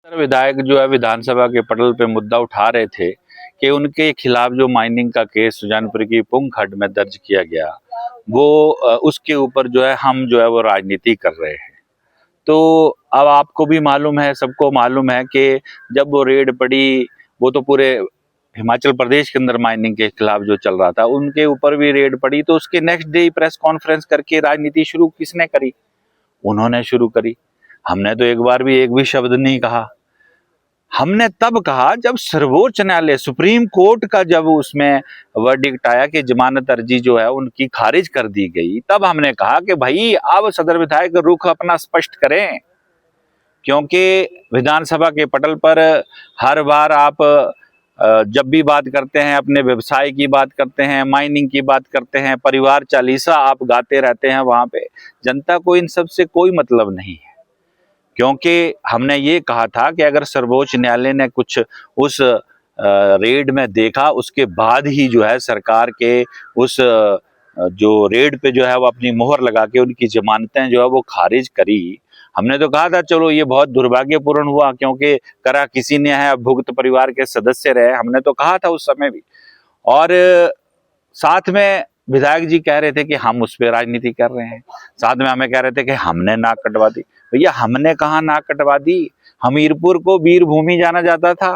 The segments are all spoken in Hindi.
विधायक जो है विधानसभा के पटल पे मुद्दा उठा रहे थे कि उनके खिलाफ जो माइनिंग का केस सुजानपुर की पुंग खड्ड में दर्ज किया गया वो उसके ऊपर जो है हम जो है वो राजनीति कर रहे हैं। तो अब आपको भी मालूम है, सबको मालूम है कि जब वो रेड पड़ी, वो तो पूरे हिमाचल प्रदेश के अंदर माइनिंग के खिलाफ जो चल रहा था उनके ऊपर भी रेड पड़ी, तो उसके नेक्स्ट डे प्रेस कॉन्फ्रेंस करके राजनीति शुरू किसने करी? उन्होंने शुरू करी। हमने तो एक बार भी एक भी शब्द नहीं कहा। हमने तब कहा जब सर्वोच्च न्यायालय सुप्रीम कोर्ट का जब उसमें वर्डिक्ट आया कि जमानत अर्जी जो है उनकी खारिज कर दी गई, तब हमने कहा कि भाई अब सदर विधायक रुख अपना स्पष्ट करें, क्योंकि विधानसभा के पटल पर हर बार आप जब भी बात करते हैं अपने व्यवसाय की बात करते हैं, माइनिंग की बात करते हैं, परिवार चालीसा आप गाते रहते हैं। वहां पे जनता को इन सब से कोई मतलब नहीं है, क्योंकि हमने ये कहा था कि अगर सर्वोच्च न्यायालय ने कुछ उस रेड में देखा, उसके बाद ही जो है सरकार के उस जो रेड पे जो है वो अपनी मोहर लगा के उनकी जमानतें जो है वो खारिज करी। हमने तो कहा था चलो ये बहुत दुर्भाग्यपूर्ण हुआ, क्योंकि करा किसी ने है, भुगत परिवार के सदस्य रहे। हमने तो कहा था उस समय भी, और साथ में विधायक जी कह रहे थे कि हम उस पर राजनीति कर रहे हैं, साथ में हमें कह रहे थे कि हमने नाक कटवा दी। भैया हमने कहा नाक कटवा दी? हमीरपुर को वीर भूमि जाना जाता था,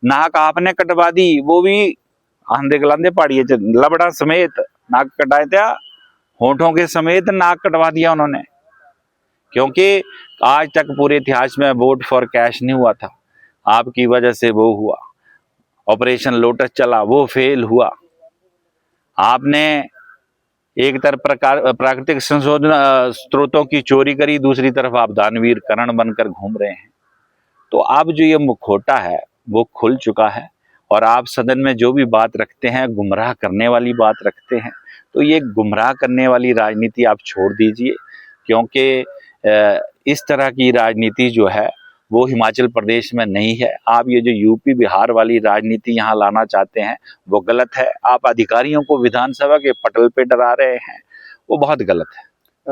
नाक आपने कटवा दी, वो भी आंधे गलांधे पहाड़िए लबड़ा समेत नाक कटाए थे, होठों के समेत नाक कटवा दिया उन्होंने। क्योंकि आज तक पूरे इतिहास में वोट फॉर कैश नहीं हुआ था, आपकी वजह से वो हुआ। ऑपरेशन लोटस चला, वो फेल हुआ। आपने एक तरफ प्राकृतिक संशोधन स्रोतों की चोरी करी, दूसरी तरफ आप दानवीर करण बनकर घूम रहे हैं। तो अब जो ये मुखौटा है वो खुल चुका है, और आप सदन में जो भी बात रखते हैं गुमराह करने वाली बात रखते हैं। तो ये गुमराह करने वाली राजनीति आप छोड़ दीजिए, क्योंकि इस तरह की राजनीति जो है वो हिमाचल प्रदेश में नहीं है। आप ये जो यूपी बिहार वाली राजनीति यहाँ लाना चाहते हैं वो गलत है। आप अधिकारियों को विधानसभा के पटल पे डरा रहे हैं, वो बहुत गलत है।